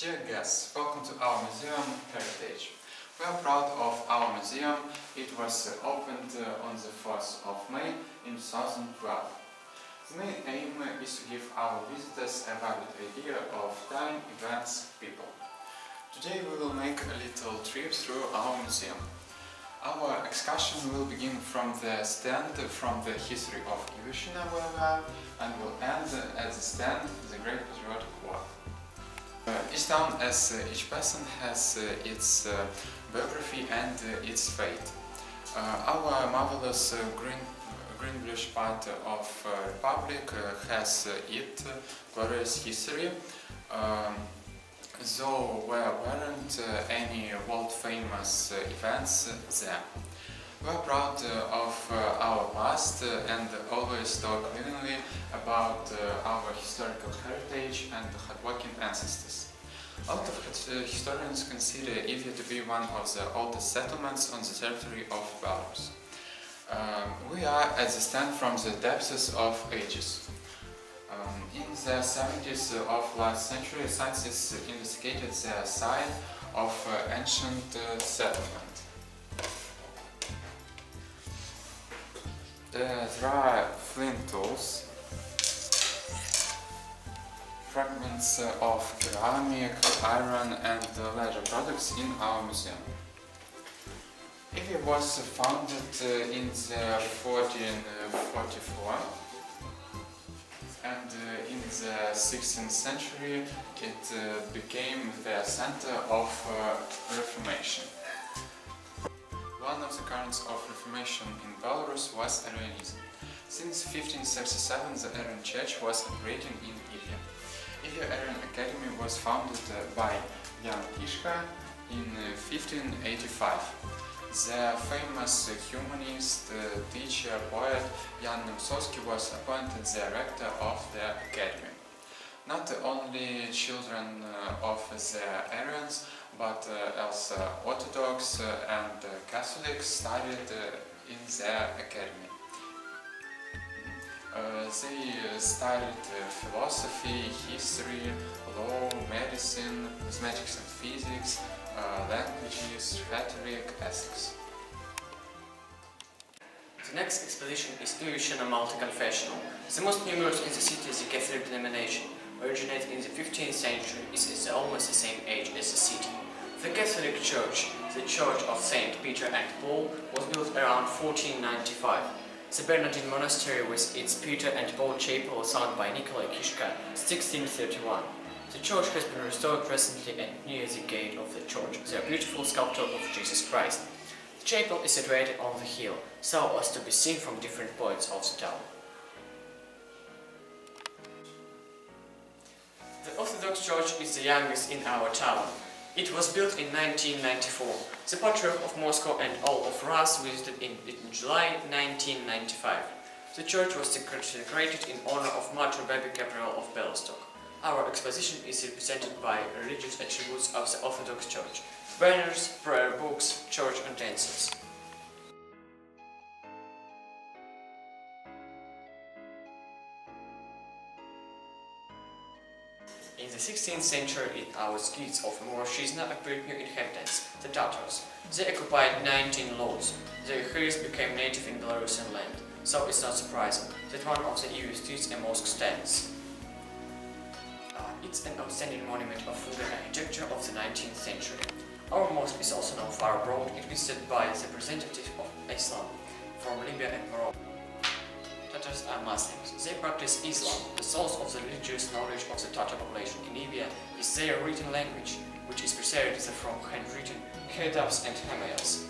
Dear guests, welcome to our museum Heritage. We are proud of our museum. It was opened on the 4th of May in 2012. The main aim is to give our visitors a valid idea of time, events, people. Today we will make a little trip through our museum. Our excursion will begin from the stand from the history of Ivye and will end at the stand The Great Patriotic War. Each town, as each person, has its biography and its fate. Our marvelous Greenbush part of Republic has its glorious history, though there weren't any world-famous events there. We are proud of our past and always talk willingly about our historical heritage and hardworking ancestors. A lot of historians consider Ivye to be one of the oldest settlements on the territory of Belarus. We are at the stand from the depths of ages. In the 70s of last century, scientists investigated the site of ancient settlement. There are flint tools, fragments of ceramic, iron and leather products in our museum. Ivye was founded in the 1444 and in the 16th century it became the center of Reformation. One of the currents of Reformation in Belarus was Arianism. Since 1537 the Arian Church was operating in Ivye. Ivye Arian Academy was founded by Jan Kiška in 1585. The famous humanist, teacher, poet Jan Nemcovsky was appointed the rector of the academy. Not only children of the Arians, but also Orthodox and Catholics studied in the academy. They studied philosophy, history, law, medicine, mathematics and physics, languages, rhetoric, ethics. The next exposition is Ivye Multi-Confessional. The most numerous in the city is the Catholic denomination. Originated in the 15th century, it is almost the same age as the city. The Catholic Church, the Church of St. Peter and Paul, was built around 1495. The Bernardine Monastery with its Peter and Paul Chapel was founded by Nikolai Kiška, 1631. The church has been restored recently and near the gate of the church, there are beautiful sculpture of Jesus Christ. The chapel is situated on the hill, so as to be seen from different points of the town. The Orthodox Church is the youngest in our town. It was built in 1994. The Patriarch of Moscow and all of Rus visited it in July 1995. The church was consecrated in honor of Martyr Baby Gabriel of Białystok. Our exposition is represented by religious attributes of the Orthodox Church: banners, prayer books, church utensils. In the 16th century, our skids of Moroshizna appeared new inhabitants, the Tatars. They occupied 19 lords. Their heirs became native in Belarusian land, so it's not surprising that one of the Ivye streets a mosque stands. It's an outstanding monument of Fugan architecture of the 19th century. Our mosque is also known far abroad. It is visited by the representatives of Islam from Libya and Morocco. Tatars are Muslims. They practice Islam. The source of the religious knowledge of the Tatar population in Ivye is their written language, which is preserved from handwritten Khetabs and Hamayas.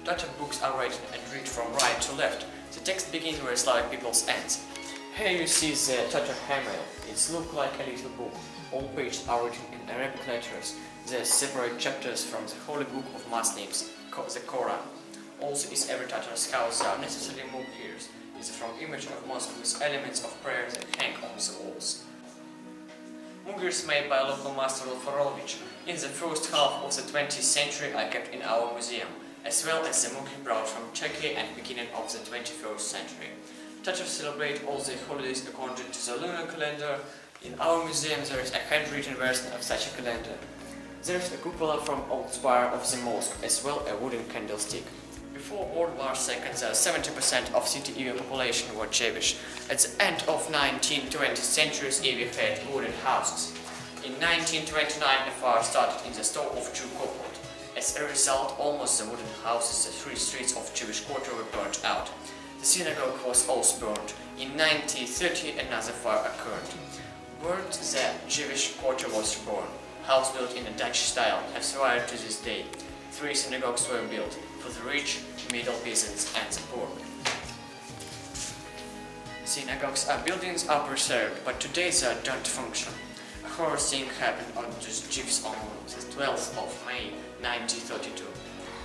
Tatar books are written and read from right to left. The text begins where Slavic peoples ends. Here you see the Tatar Hamayal. It looks like a little book. All pages are written in Arabic letters. There are separate chapters from the holy book of Muslims, the Quran. Also, is every Tatar's house there are necessarily mughers. Is from image of mosque with elements of prayer that hang on the walls. Mughers made by local master Wolforovich in the first half of the 20th century are kept in our museum, as well as the mughir brought from Turkey and beginning of the 21st century. Tatars celebrate all their holidays according to the lunar calendar. In our museum there is a handwritten version of such a calendar. There is a cupola from old spire of the mosque, as well a wooden candlestick. Before World War II, 70% of city Ivye population were Jewish. At the end of 19th-20th centuries, Ivye had wooden houses. In 1929, a fire started in the store of Jew Couplet. As a result, almost the wooden houses, the 3 streets of Jewish quarter were burnt out. The synagogue was also burned. In 1930, another fire occurred. Burned, the Jewish quarter was reborn. House built in a Dutch style have survived to this day. 3 synagogues were built for the rich, middle peasants and the poor. Synagogues are buildings are preserved, but today they don't function. A horror thing happened on the Jews on the 12th of May 1932.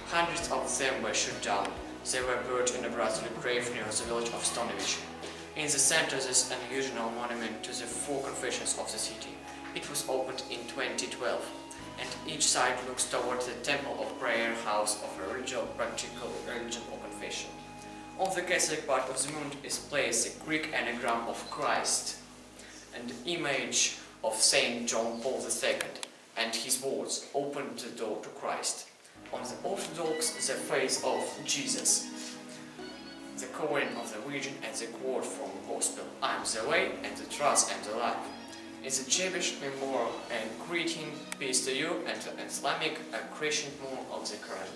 Hundreds of them were shot down. They were buried in a brotherly grave near the village of Stonovich. In the center there is an unusual monument to the 4 confessions of the city. It was opened in 2012, and each side looks toward the temple of prayer house of a practical religion or confession. On the Catholic part of the moon is placed a Greek anagram of Christ, and the image of Saint John Paul II, and his words opened the door to Christ. On the Orthodox, the face of Jesus, the coin of the region, and the quote from Gospel, I am the way and the truth and the life. In the Jewish memorial and greeting, peace to you, and the Islamic and Christian moon of the Quran.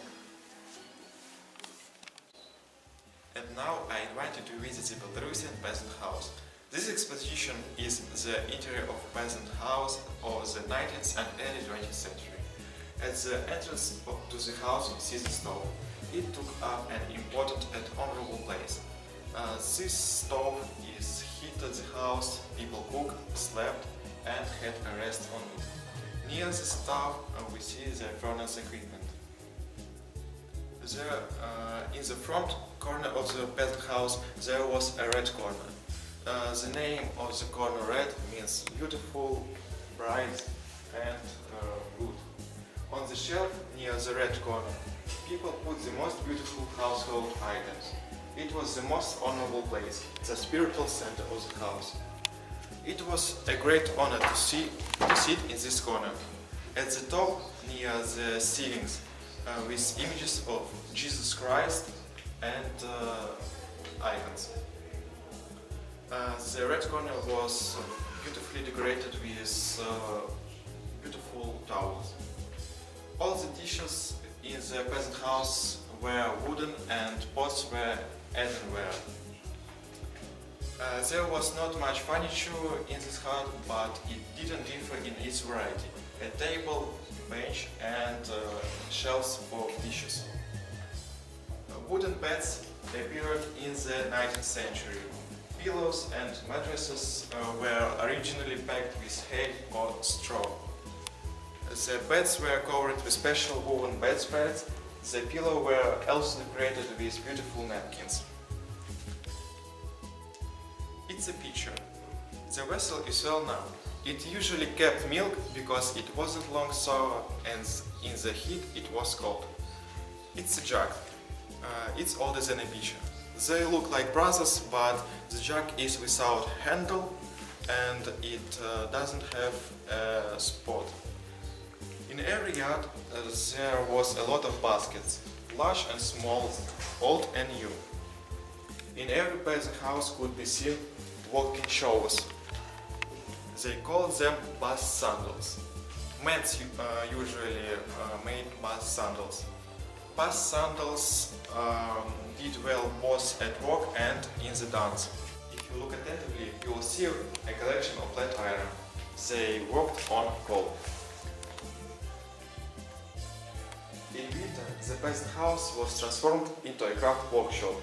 And now I invite you to visit the Belarusian peasant house. This exposition is the interior of peasant house of the 19th and early 20th century. At the entrance to the house we see the stove. It took up an important and honorable place. This stove is heated the house, people cooked, slept and had a rest on it. Near the stove we see the furnace equipment. There, in the front corner of the peasant house there was a red corner. The name of the corner red means beautiful, bright and good. On the shelf near the red corner, people put the most beautiful household items. It was the most honorable place, the spiritual center of the house. It was a great honor to sit in this corner. At the top, near the ceilings, with images of Jesus Christ and icons. The red corner was beautifully decorated with beautiful towels. All the dishes in the peasant house were wooden and pots were earthenware. There was not much furniture in this hut, but it didn't differ in its variety. A table, bench and shelves for dishes. Wooden beds appeared in the 19th century. Pillows and mattresses were originally packed with hay or straw. The beds were covered with special woven bedspreads. The pillows were also decorated with beautiful napkins. It's a pitcher. The vessel is well known. It usually kept milk because it wasn't long sour and in the heat it was cold. It's a jug. It's older than a pitcher. They look like brothers, but the jug is without handle and it doesn't have a spot. In every yard there was a lot of baskets, large and small, old and new. In every peasant house could be seen walking showers. They called them bass sandals. Men usually made bass sandals. Bass sandals did well both at work and in the dance. If you look attentively, you will see a collection of flat iron. They worked on coal. In winter, the peasant house was transformed into a craft workshop.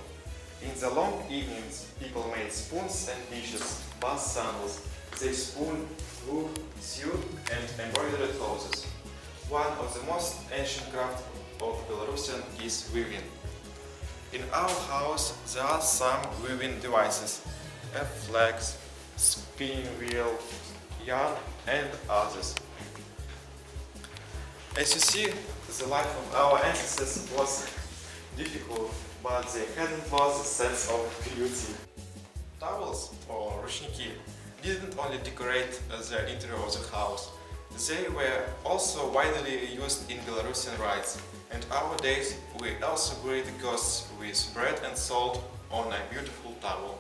In the long evenings, people made spoons and dishes, bass sandals. They spun, wove, sewed and embroidered clothes. One of the most ancient crafts of Belarusian is weaving. In our house there are some weaving devices, a flax, spinning wheel, yarn and others. As you see, the life of our ancestors was difficult, but they hadn't lost the sense of beauty. Towels or rushniki didn't only decorate the interior of the house, they were also widely used in Belarusian rites, and nowadays we also greet ghosts with bread and salt on a beautiful towel.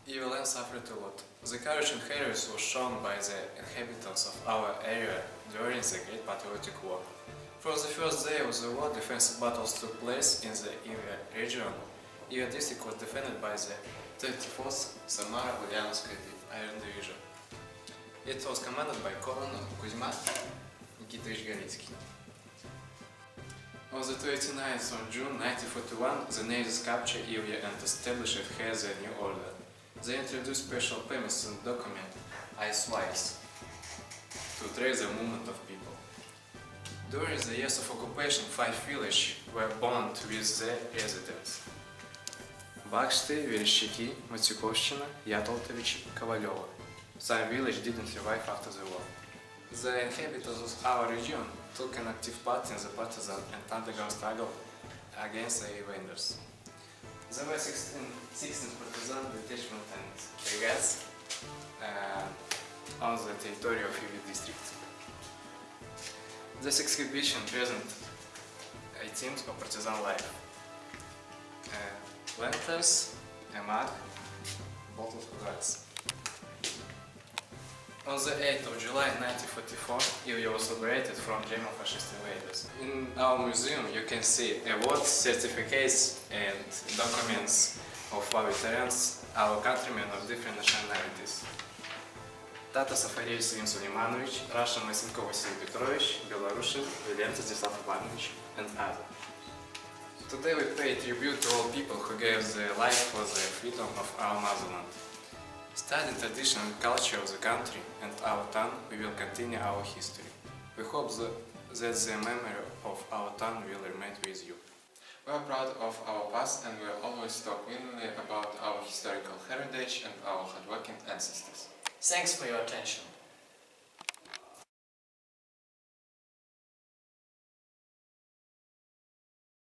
Ivye suffered a lot. The courage and heroism was shown by the inhabitants of our area during the Great Patriotic War. For the first day of the war, defensive battles took place in the Ivye region. Ivye district was defended by the 34th Samara Ulyanovsky Iron Division. It was commanded by Colonel Kuzma Nikitovich Goritsky. On the 29th of June 1941, the Nazis captured Ivye and established it as a new order. They introduced special permits and document Ivye to trace the movement of people. During the years of occupation, 5 villages were burned with their residents. Bakshty, Vereshchiki, Matyukovshchina, Yatoltovich, Kovalyova. Some villages didn't survive after the war. The inhabitants of our region took an active part in the partisan and underground struggle against the invaders. There were 16 partisan detachments and brigades on the territory of Ivye district. This exhibition present a theme of partisan life. Lanterns, a mug, bottles of wax. On the 8th of July 1944, Ivye was liberated from German fascist invaders. In our museum you can see awards, certificates and documents of our veterans, our countrymen of different nationalities. Tata Safarevich Rim Suleimanovich, Russian Masenkov Vasily Petrovich, Belarusian Vilem Zdzislav Ivanovich, and others. Today we pay tribute to all people who gave their life for the freedom of our motherland. Studying tradition and culture of the country and our town, we will continue our history. We hope that the memory of our town will remain with you. We are proud of our past and we will always talk willingly about our historical heritage and our hardworking ancestors. Thanks for your attention.